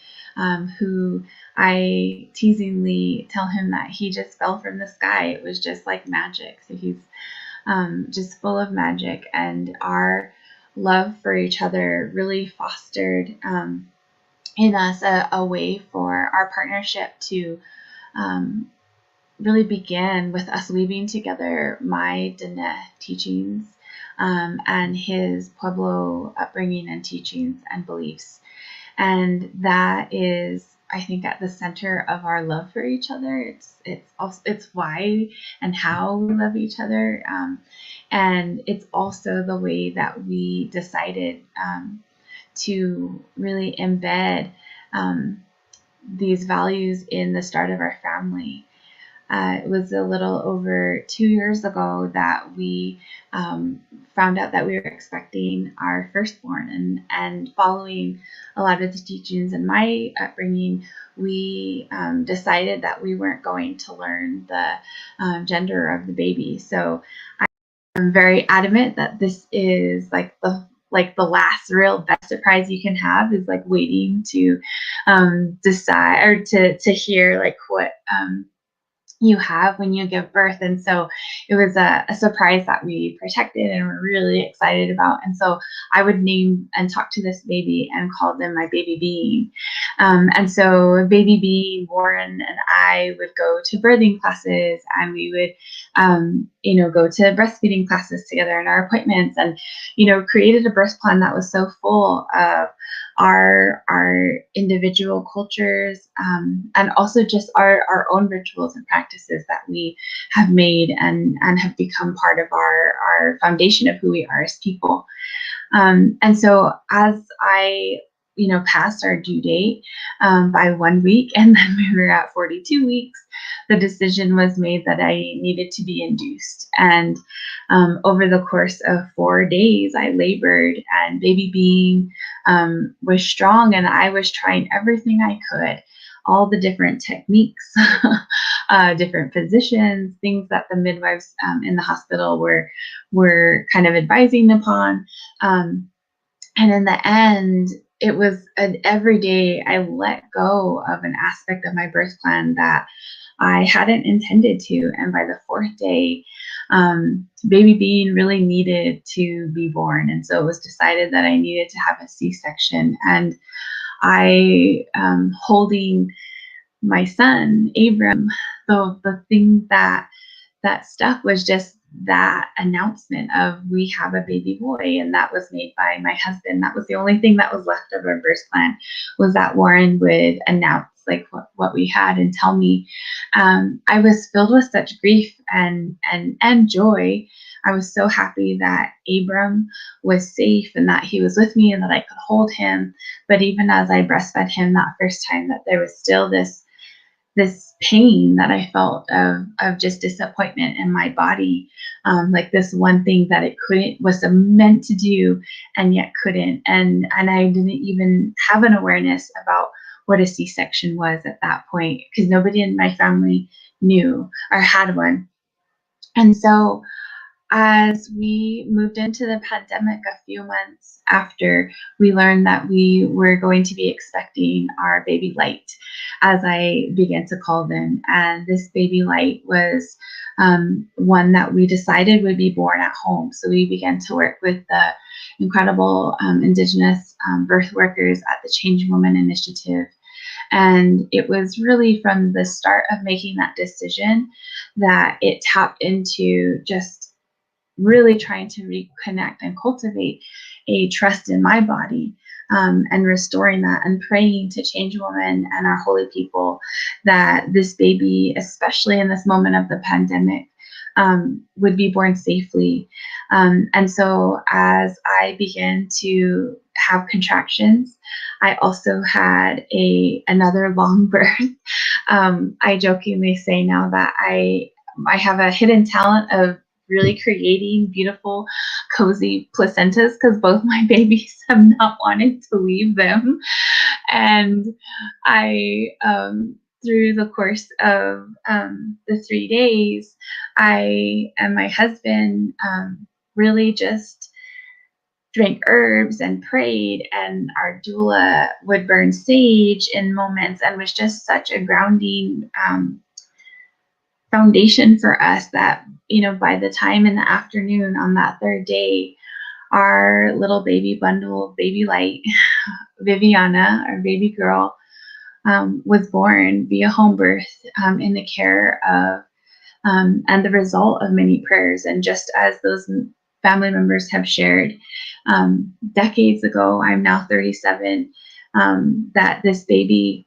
who I teasingly tell him that he just fell from the sky. It was just like magic. So he's just full of magic, and our love for each other really fostered in us a way for our partnership to really begin with us weaving together my Diné teachings and his Pueblo upbringing and teachings and beliefs. And that is, I think, at the center of our love for each other. It's why and how we love each other, and it's also the way that we decided to really embed these values in the start of our family. It was a little over 2 years ago that we found out that we were expecting our firstborn, and following a lot of the teachings in my upbringing, we decided that we weren't going to learn the gender of the baby. So I'm very adamant that this is like the last real best surprise you can have, is like waiting to decide, or to hear like what you have when you give birth. And so it was a surprise that we protected and were really excited about. And so I would name and talk to this baby and call them my baby being. And so baby being, Warren and I would go to birthing classes, and we would go to breastfeeding classes together in our appointments, and created a birth plan that was so full of our individual cultures, and also just our own rituals and practices that we have made and have become part of our foundation of who we are as people. And so as I passed our due date by 1 week, and then we were at 42 weeks, the decision was made that I needed to be induced. And over the course of 4 days, I labored, and baby being was strong, and I was trying everything I could, all the different techniques, different positions, things that the midwives in the hospital were kind of advising upon. And in the end, it was every day I let go of an aspect of my birth plan that I hadn't intended to. And by the 4th day, baby being really needed to be born. And so it was decided that I needed to have a C-section. And I, holding my son, Abram, the thing that stuck was just that announcement of, we have a baby boy. And that was made by my husband. That was the only thing that was left of our birth plan, was that Warren would announce like what we had and tell me. I was filled with such grief and joy. I was so happy that Abram was safe and that he was with me and that I could hold him. But even as I breastfed him that first time, that there was still this pain that I felt of just disappointment in my body, like this one thing that it was meant to do and yet couldn't, and I didn't even have an awareness about what a C-section was at that point, because nobody in my family knew or had one. And so as we moved into the pandemic a few months after, we learned that we were going to be expecting our baby Light, as I began to call them. And this baby Light was one that we decided would be born at home. So we began to work with the incredible Indigenous birth workers at the Changing Woman Initiative. And it was really from the start of making that decision that it tapped into just really trying to reconnect and cultivate a trust in my body, and restoring that, and praying to Change Woman and our holy people that this baby, especially in this moment of the pandemic, would be born safely. And so as I began to have contractions, I also had another long birth. I jokingly say now that I have a hidden talent of really creating beautiful, cozy placentas, because both my babies have not wanted to leave them. And I, through the course of the 3 days, I and my husband really just drank herbs and prayed, and our doula would burn sage in moments, and was just such a grounding foundation for us that, by the time in the afternoon on that 3rd day, our little baby bundle, baby Light, Viviana, our baby girl, was born via home birth, in the care of, and the result of many prayers. And just as those family members have shared decades ago. I'm now 37. That this baby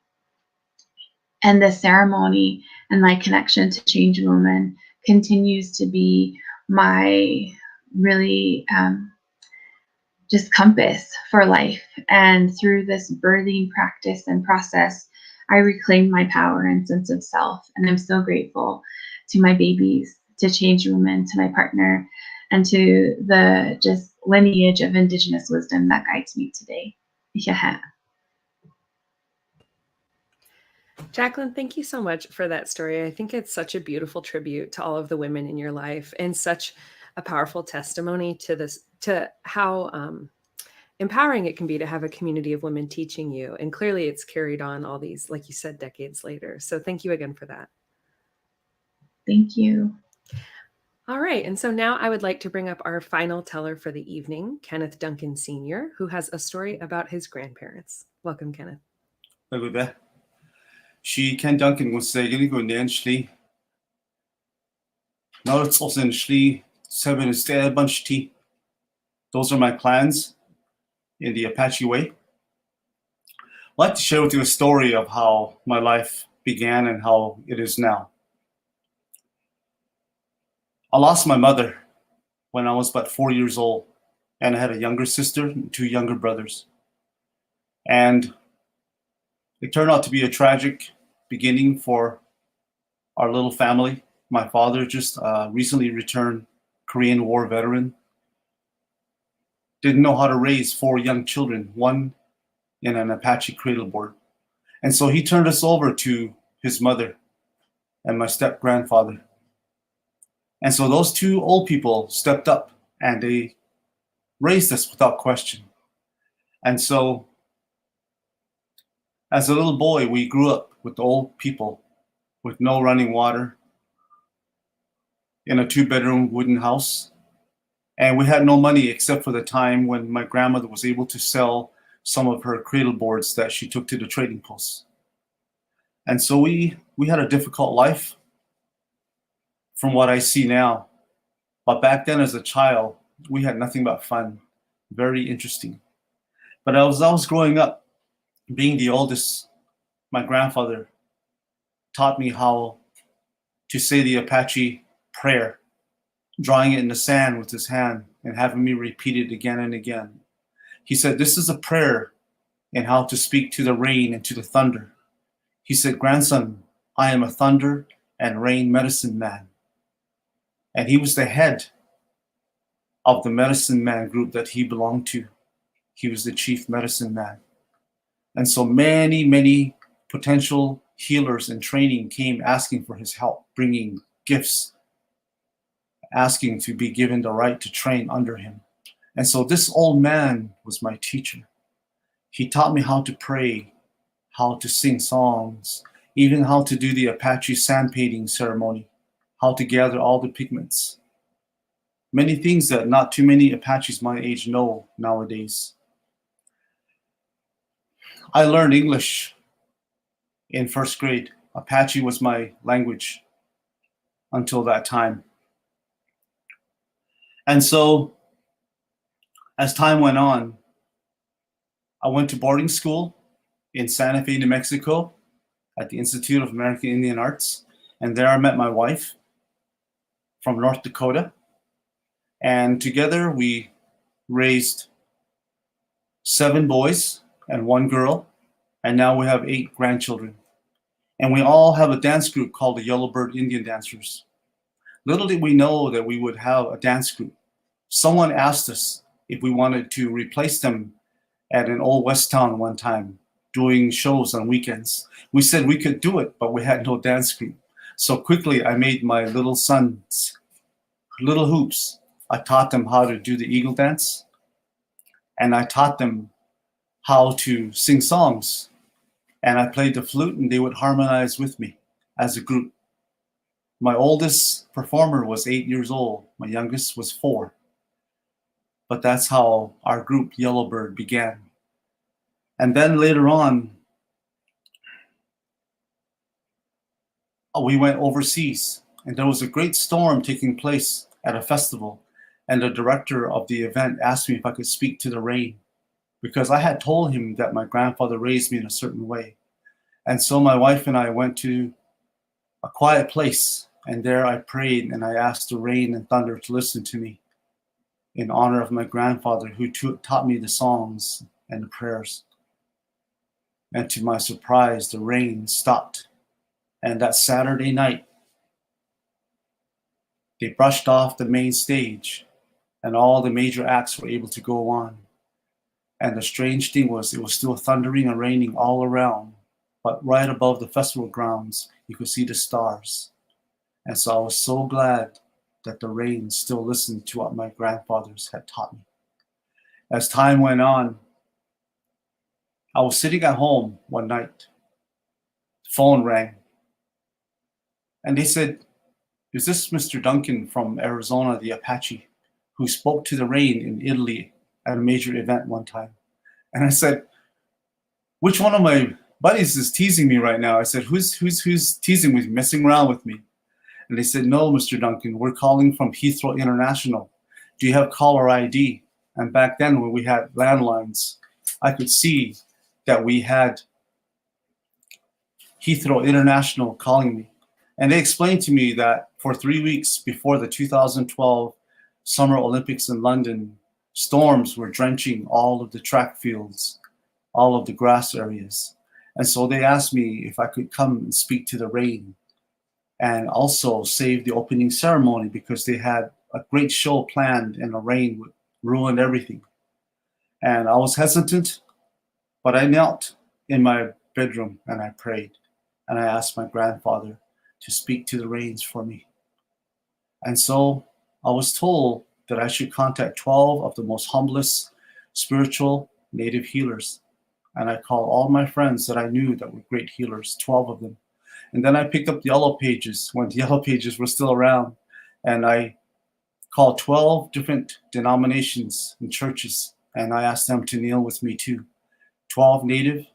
and this ceremony and my connection to Change Woman continues to be my really just compass for life. And through this birthing practice and process, I reclaimed my power and sense of self. And I'm so grateful to my babies, to Change Woman, to my partner, and to the just lineage of Indigenous wisdom that guides me today. Yeah. Jacqueline, thank you so much for that story. I think it's such a beautiful tribute to all of the women in your life and such a powerful testimony to this, to how empowering it can be to have a community of women teaching you. And clearly it's carried on all these, like you said, decades later. So thank you again for that. Thank you. All right. And so now I would like to bring up our final teller for the evening, Kenneth Duncan Sr., who has a story about his grandparents. Welcome, Kenneth. She Ken Duncan was saying go nan shli. Now it's also in shli 7 is a bunch tea. Those are my clans in the Apache way. I'd like to share with you a story of how my life began and how it is now. I lost my mother when I was about 4 years old, and I had a younger sister and 2 younger brothers. And it turned out to be a tragic beginning for our little family. My father just recently returned Korean War veteran. Didn't know how to raise 4 young children, one in an Apache cradle board. And so he turned us over to his mother and my step-grandfather. And so those 2 old people stepped up and they raised us without question. And so as a little boy, we grew up with old people with no running water in a 2-bedroom wooden house. And we had no money except for the time when my grandmother was able to sell some of her cradle boards that she took to the trading posts. And so we had a difficult life from what I see now. But back then as a child, we had nothing but fun, very interesting. But as I was growing up, being the oldest, my grandfather taught me how to say the Apache prayer, drawing it in the sand with his hand and having me repeat it again and again. He said, this is a prayer in how to speak to the rain and to the thunder. He said, grandson, I am a thunder and rain medicine man. And he was the head of the medicine man group that he belonged to. He was the chief medicine man. And so many, many potential healers in training came asking for his help, bringing gifts, asking to be given the right to train under him. And so this old man was my teacher. He taught me how to pray, how to sing songs, even how to do the Apache sand painting ceremony, how to gather all the pigments. Many things that not too many Apaches my age know nowadays. I learned English in 1st grade. Apache was my language until that time. And so as time went on, I went to boarding school in Santa Fe, New Mexico at the Institute of American Indian Arts. And there I met my wife from North Dakota. And together we raised 7 boys and 1 girl. And now we have 8 grandchildren. And we all have a dance group called the Yellowbird Indian Dancers. Little did we know that we would have a dance group. Someone asked us if we wanted to replace them at an old West town one time, doing shows on weekends. We said we could do it, but we had no dance group. So quickly I made my little sons little hoops. I taught them how to do the eagle dance, and I taught them how to sing songs. And I played the flute and they would harmonize with me as a group. My oldest performer was 8 years old. My youngest was 4. But that's how our group Yellowbird began. And then later on, we went overseas, and there was a great storm taking place at a festival. And the director of the event asked me if I could speak to the rain, because I had told him that my grandfather raised me in a certain way. And so my wife and I went to a quiet place, and there I prayed and I asked the rain and thunder to listen to me in honor of my grandfather who taught me the songs and the prayers. And to my surprise, the rain stopped. And that Saturday night, they brushed off the main stage and all the major acts were able to go on. And the strange thing was, it was still thundering and raining all around, but right above the festival grounds, you could see the stars. And so I was so glad that the rain still listened to what my grandfathers had taught me. As time went on, I was sitting at home one night. The phone rang. And they said, "Is this Mr. Duncan from Arizona, the Apache, who spoke to the rain in Italy at a major event one time?" And I said, "Which one of my buddies is teasing me right now?" I said, who's teasing with me, messing around with me? And they said, "No, Mr. Duncan, we're calling from Heathrow International. Do you have caller ID?" And back then when we had landlines, I could see that we had Heathrow International calling me. And they explained to me that for 3 weeks before the 2012 Summer Olympics in London, storms were drenching all of the track fields, all of the grass areas. And so they asked me if I could come and speak to the rain and also save the opening ceremony because they had a great show planned and the rain would ruin everything. And I was hesitant, but I knelt in my bedroom and I prayed. And I asked my grandfather to speak to the rains for me. And so I was told that I should contact 12 of the most humblest spiritual native healers. And I called all my friends that I knew that were great healers, 12 of them. And then I picked up the Yellow Pages when the Yellow Pages were still around. And I called 12 different denominations and churches. And I asked them to kneel with me too. 12 native,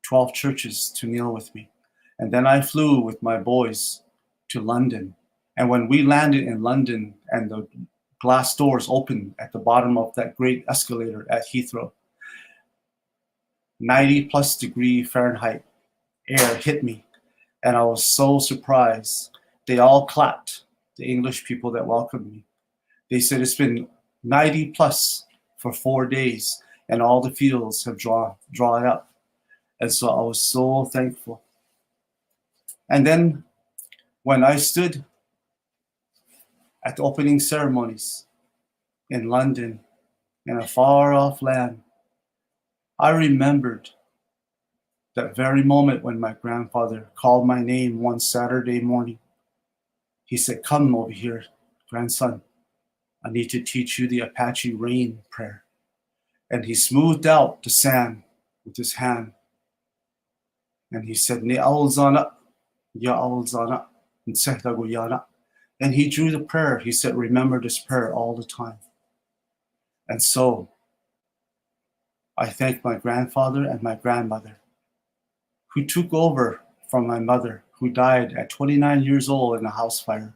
12 churches to kneel with me. And then I flew with my boys to London. And when we landed in London and the glass doors opened at the bottom of that great escalator at Heathrow, 90+ degree Fahrenheit air hit me. And I was so surprised. They all clapped, the English people that welcomed me. They said it's been 90+ for 4 days and all the fields have dried up. And so I was so thankful. And then when I stood at the opening ceremonies in London, in a far off land, I remembered that very moment when my grandfather called my name one Saturday morning. He said, "Come over here, grandson. I need to teach you the Apache rain prayer." And he smoothed out the sand with his hand. And he said, "Ne aulzana, ya aulzana, nsehla." And he drew the prayer. He said, "Remember this prayer all the time." And so I thank my grandfather and my grandmother who took over from my mother, who died at 29 years old in a house fire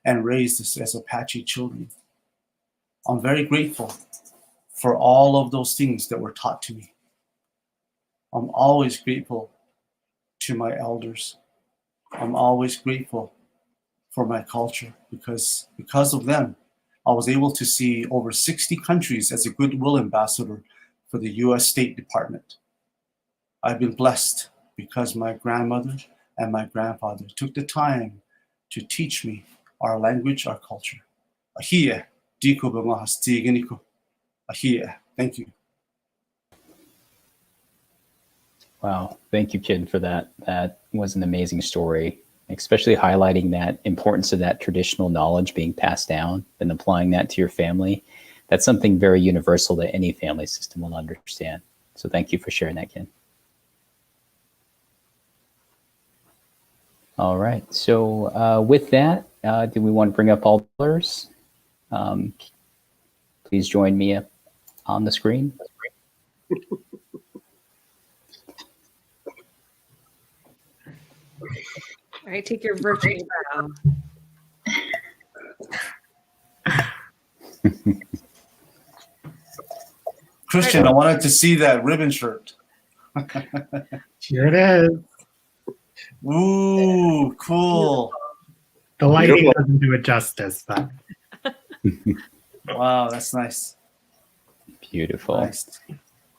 and raised us as Apache children. I'm very grateful for all of those things that were taught to me. I'm always grateful to my elders. I'm always grateful for my culture because of them, I was able to see over 60 countries as a goodwill ambassador for the US State Department. I've been blessed because my grandmother and my grandfather took the time to teach me our language, our culture. Ahia, diko b'mahastiginiku. Ahia. Thank you. Wow. Thank you, kid, for that. That was an amazing story, especially highlighting that importance of that traditional knowledge being passed down and applying that to your family. That's something very universal that any family system will understand. So thank you for sharing that, kid. All right. So with that, do we want to bring up all colors? Please join me up on the screen. All right, take your virtual bow. Christian, I wanted to see that ribbon shirt. Here it is. Ooh, cool. The lighting Beautiful. doesn't do it justice, but Wow, that's nice. Beautiful. Nice.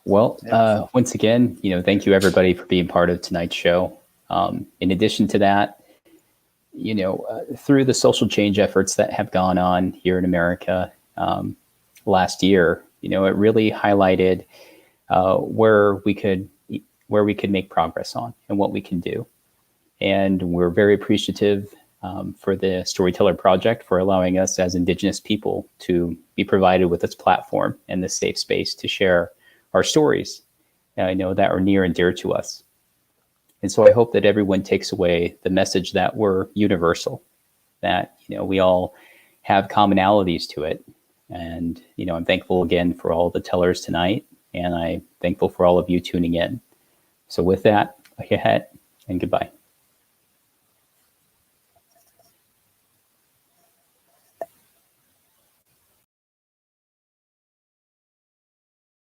Well, Yeah. once again, thank you everybody for being part of tonight's show. In addition to that, through the social change efforts that have gone on here in America last year, it really highlighted where we could make progress on and what we can do. And we're very appreciative for the Storyteller Project for allowing us as Indigenous people to be provided with this platform and this safe space to share our stories, that are near and dear to us. And so I hope that everyone takes away the message that we're universal, that, we all have commonalities to it. And, I'm thankful again for all the tellers tonight, and I'm thankful for all of you tuning in. So with that, ahead and goodbye.